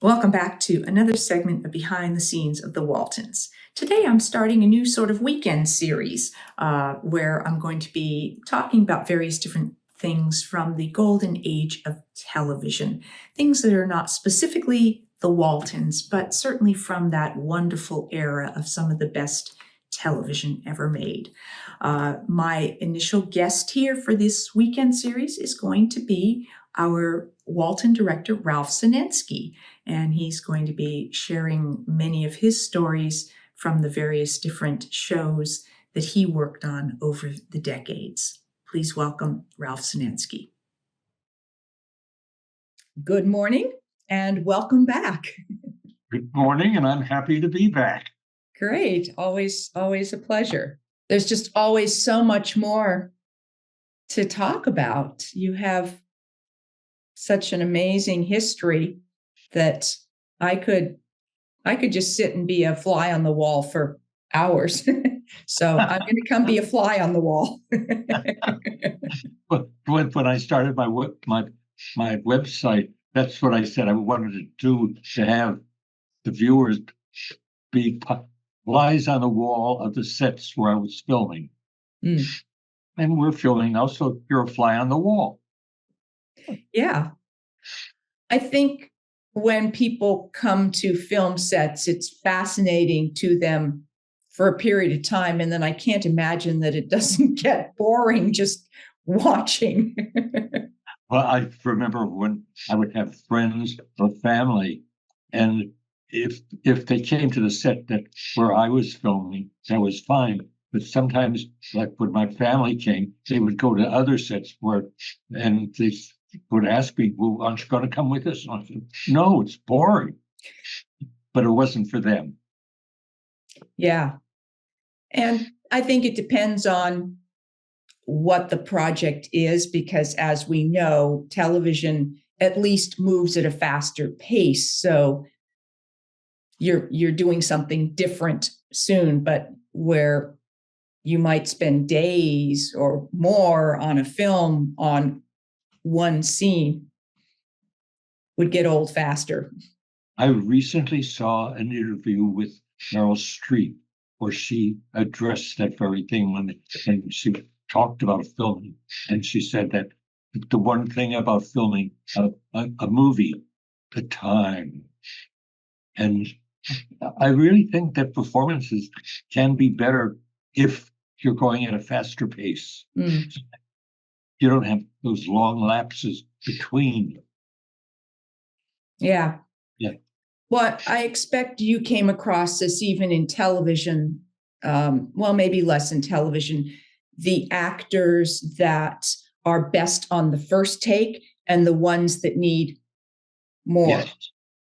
Welcome back to another segment of Behind the Scenes of the Waltons. Today I'm starting a new sort of weekend series where I'm going to be talking about various different things from the golden age of television. Things that are not specifically the Waltons, but certainly from that wonderful era of some of the best television ever made. My initial guest here for this weekend series is going to be our Walton director, Ralph Senensky, and he's going to be sharing many of his stories from the various different shows that he worked on over the decades. Please welcome Ralph Senensky. Good morning and welcome back. Good morning, and I'm happy to be back. Great. Always a pleasure. There's just always so much more to talk about. You have such an amazing history that I could just sit and be a fly on the wall for hours. So I'm going to come be a fly on the wall. When I started my website, that's what I said I wanted to do, to have the viewers be flies on the wall of the sets where I was filming. And we're filming now, so you're a fly on the wall. Yeah. I think when people come to film sets, it's fascinating to them for a period of time. And then I can't imagine that it doesn't get boring just watching. Well, I remember when I would have friends or family, and if they came to the set where I was filming, that was fine. But sometimes, like when my family came, they would go to other sets and they would ask me, "Well, aren't you going to come with us?" And I said, "No, it's boring." But it wasn't for them. Yeah. And I think it depends on what the project is, because as we know, television at least moves at a faster pace. So you're doing something different soon, but where you might spend days or more on a film on one scene would get old faster. I recently saw an interview with Meryl Streep where she addressed that very thing and she talked about filming, and she said that the one thing about filming a movie, the time. And I really think that performances can be better if you're going at a faster pace. You don't have those long lapses between. Yeah. Well, I expect you came across this even in television, well, maybe less in television, the actors that are best on the first take and the ones that need more.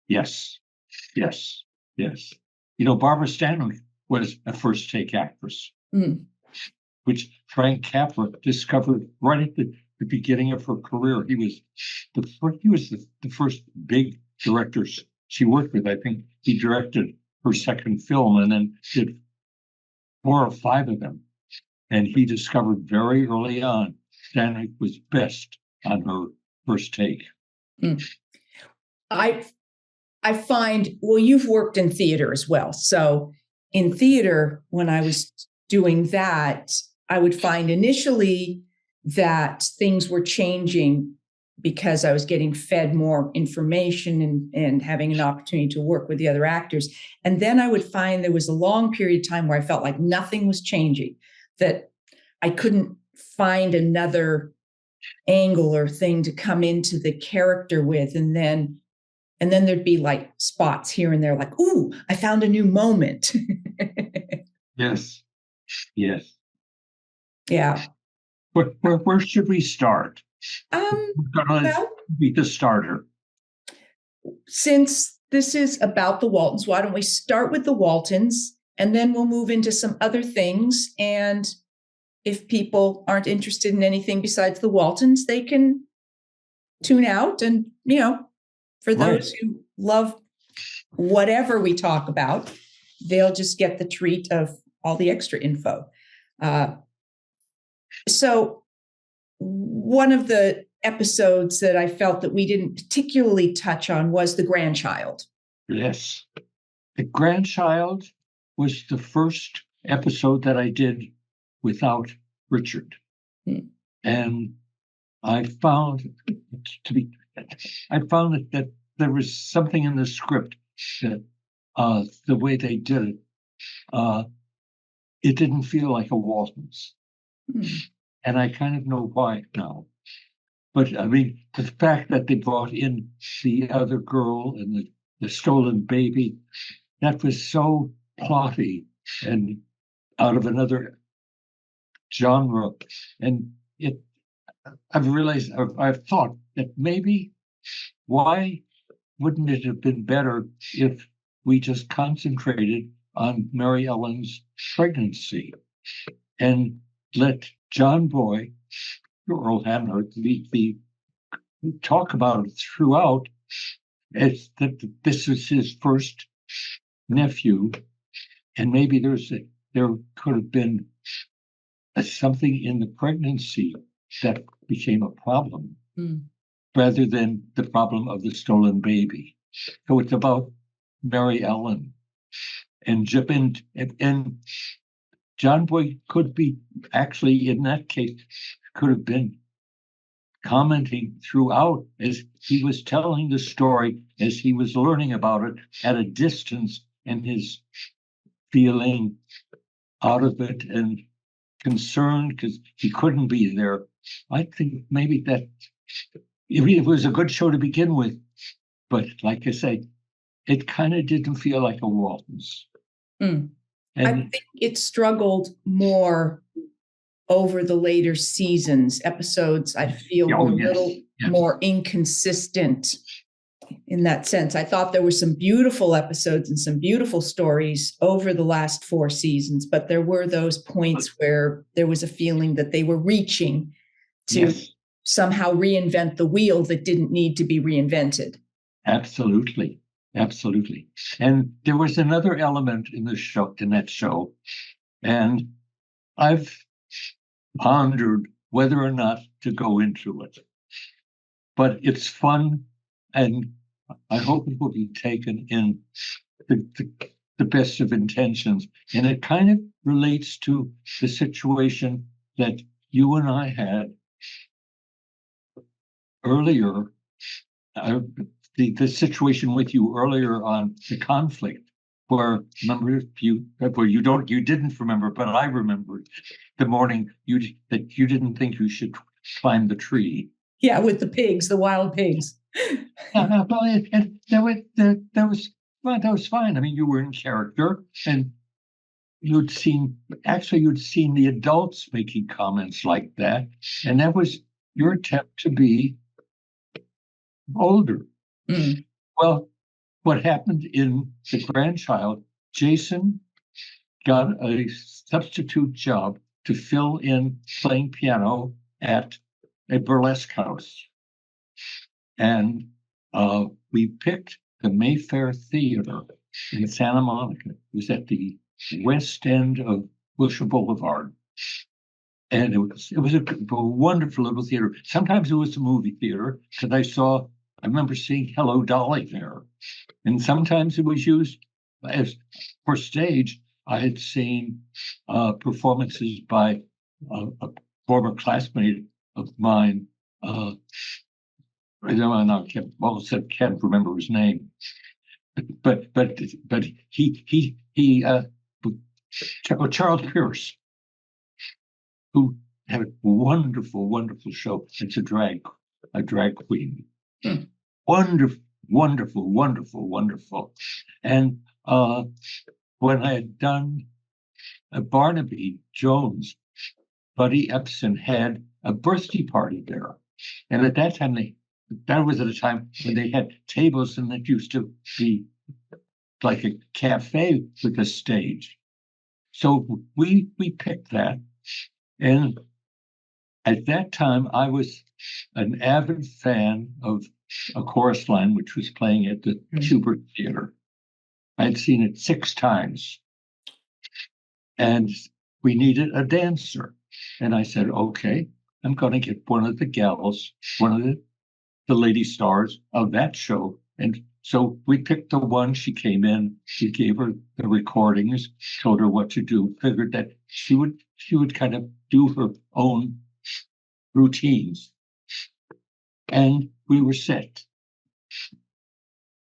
Yes. Barbara Stanwyck was a first take actress, which Frank Capra discovered right at the beginning of her career. He was the first big director she worked with. I think he directed her second film and then did 4 or 5 of them. And he discovered very early on Stanwyck was best on her first take. I find, well, you've worked in theater as well. So in theater, when I was doing that, I would find initially that things were changing because I was getting fed more information and having an opportunity to work with the other actors. And then I would find there was a long period of time where I felt like nothing was changing, that I couldn't find another angle or thing to come into the character with. And then there'd be like spots here and there, like, ooh, I found a new moment. Yes. Yeah. Where should we start? Well, be the starter. Since this is about the Waltons, why don't we start with the Waltons, and then we'll move into some other things. And if people aren't interested in anything besides the Waltons, they can tune out. And, for those who love whatever we talk about, they'll just get the treat of all the extra info. So one of the episodes that I felt that we didn't particularly touch on was the grandchild. Yes. The Grandchild was the first episode that I did without Richard. Hmm. And I found that there was something in the script that the way they did it, it didn't feel like a Waltons. Hmm. And I kind of know why now. But I mean, the fact that they brought in the other girl and the stolen baby, that was so plotty and out of another genre. And I've realized, I've thought that maybe why wouldn't it have been better if we just concentrated on Mary Ellen's pregnancy and let John Boy, Earl Hamner, talk about it throughout as that this is his first nephew, and maybe there could have been something in the pregnancy that became a problem rather than the problem of the stolen baby. So it's about Mary Ellen and John Boy could be actually in that case could have been commenting throughout as he was telling the story, as he was learning about it at a distance, and his feeling out of it and concerned because he couldn't be there. I think maybe that it was a good show to begin with, but like I say, it kind of didn't feel like a Waltons. Mm. And I think it struggled more over the later seasons. Episodes, I feel, were a little more inconsistent in that sense. I thought there were some beautiful episodes and some beautiful stories over the last 4 seasons, but there were those points where there was a feeling that they were reaching to somehow reinvent the wheel that didn't need to be reinvented. Absolutely. Absolutely. And there was another element in that show, and I've pondered whether or not to go into it. But it's fun, and I hope it will be taken in the best of intentions. And it kind of relates to the situation that you and I had earlier, the situation with you earlier on the conflict, where remember you didn't remember, but I remembered the morning that you didn't think you should climb the tree. Yeah, with the pigs, the wild pigs. And that was fine. I mean, you were in character, and you'd seen the adults making comments like that, and that was your attempt to be older. Mm. Well, what happened in The Grandchild, Jason got a substitute job to fill in playing piano at a burlesque house. And we picked the Mayfair Theater in Santa Monica. It was at the west end of Wilshire Boulevard. And it was a wonderful little theater. Sometimes it was a movie theater because I remember seeing Hello Dolly there. And sometimes it was used as for stage. I had seen performances by a former classmate of mine. I can't remember his name, but Charles Pierce, who had a wonderful, wonderful show. It's a drag queen. Wonderful, wonderful, wonderful, wonderful. And when I had done Barnaby Jones, Buddy Epson had a birthday party there. And at that time, that was at a time when they had tables, and that used to be like a cafe with a stage. So we picked that. And at that time, I was an avid fan of A Chorus Line, which was playing at the Schubert Theater. I'd seen it 6 times. And we needed a dancer. And I said, okay, I'm going to get one of the gals, one of the lady stars of that show. And so we picked the one. She came in, we gave her the recordings, told her what to do, figured that she would kind of do her own routines. And we were set.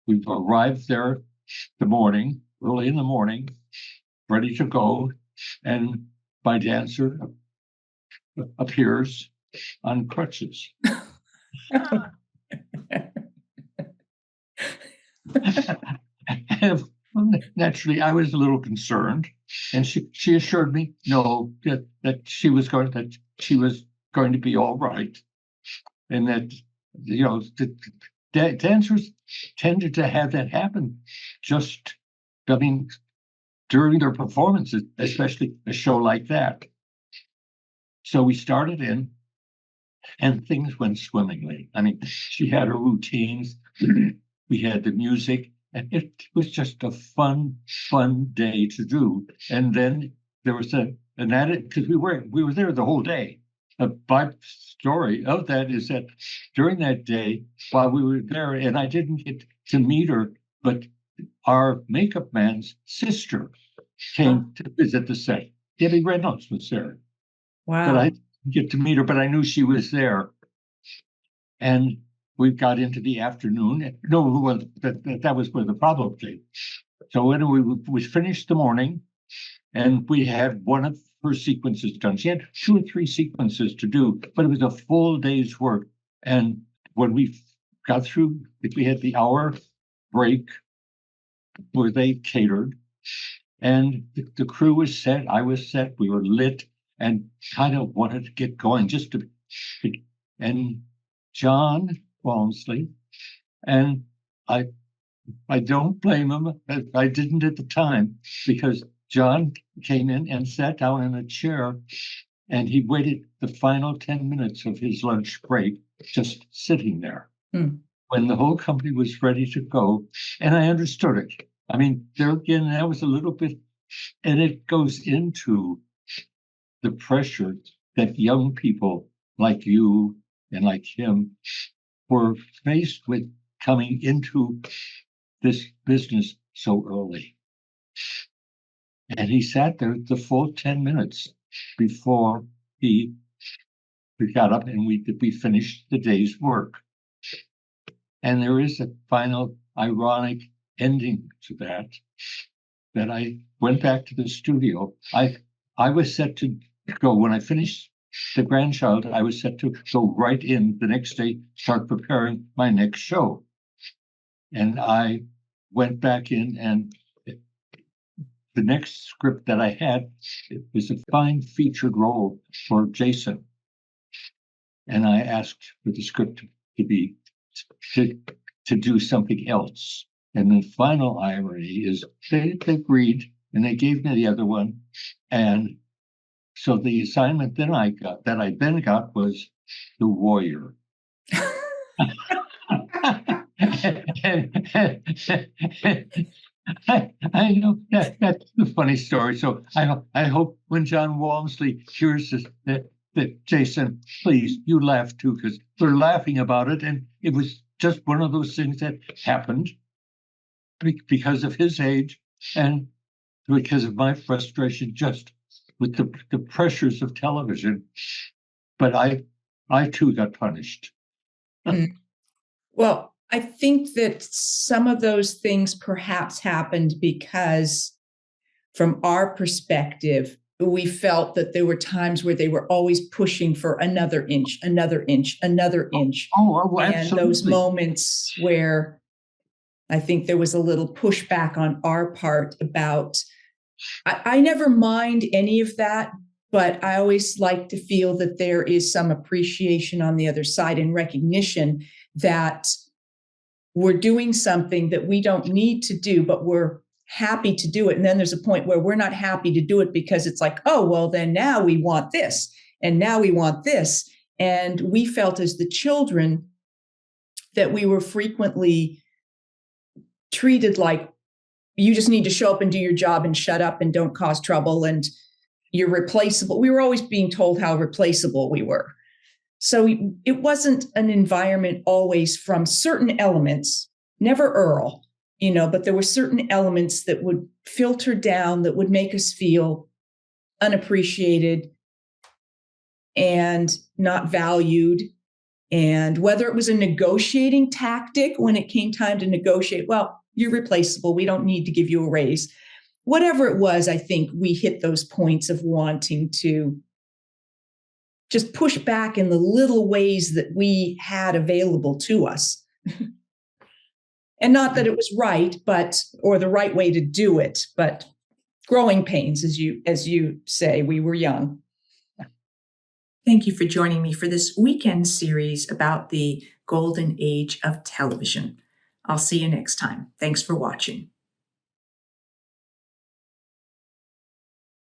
We arrived there early in the morning, ready to go. And my dancer appears on crutches. And naturally, I was a little concerned, and she assured me that she was going to be all right, and that the dancers tended to have that happen. During their performances, especially a show like that. So we started in, and things went swimmingly. I mean, she had her routines. We had the music, and it was just a fun day to do. And then there was an added, because we were there the whole day. A by story of that is that during that day, while we were there, and I didn't get to meet her, but our makeup man's sister came to visit the set. Debbie Reynolds was there. Wow. But I didn't get to meet her, but I knew she was there. And we got into the afternoon. No, that was where the problem came. So when we finished the morning, and we had one of her sequences done. She had 2 or 3 sequences to do, but it was a full day's work. And when we got through, we had the hour break where they catered, and the crew was set. I was set. We were lit, and kind of wanted to get going and John Walmsley, and I don't blame him. I didn't at the time, because John came in and sat down in a chair, and he waited the final 10 minutes of his lunch break, just sitting there. When the whole company was ready to go, and I understood it. I mean, there again, that was a little bit, and it goes into the pressure that young people like you and like him were faced with coming into this business so early. And he sat there the full 10 minutes before we got up and we finished the day's work. And there is a final ironic ending to that I went back to the studio. I was set to go, when I finished the Grandchild, I was set to go right in the next day, start preparing my next show. And I went back in, and the next script that I had, it was a fine featured role for Jason. And I asked for the script to do something else. And the final irony is they agreed, and they gave me the other one. And so the assignment that I then got was The Warrior. I know that's the funny story. So I hope when John Walmsley hears this, that Jason, please, you laugh too, because we're laughing about it, and it was just one of those things that happened because of his age and because of my frustration just with the pressures of television. But I too got punished. Well, I think that some of those things perhaps happened because, from our perspective, we felt that there were times where they were always pushing for another inch, another inch, another inch. Oh, and absolutely. Those moments where I think there was a little pushback on our part about, I never mind any of that, but I always like to feel that there is some appreciation on the other side and recognition that we're doing something that we don't need to do, but we're happy to do it. And then there's a point where we're not happy to do it because it's like, oh, well, then now we want this, and now we want this. And we felt as the children that we were frequently treated like, you just need to show up and do your job and shut up and don't cause trouble, and you're replaceable. We were always being told how replaceable we were. So it wasn't an environment always from certain elements, never Earl, but there were certain elements that would filter down, that would make us feel unappreciated and not valued. And whether it was a negotiating tactic when it came time to negotiate, well, you're replaceable, we don't need to give you a raise. Whatever it was, I think we hit those points of wanting to just push back in the little ways that we had available to us. And not that it was right, or the right way to do it, but growing pains, as you say, we were young. Thank you for joining me for this weekend series about the golden age of television. I'll see you next time. Thanks for watching.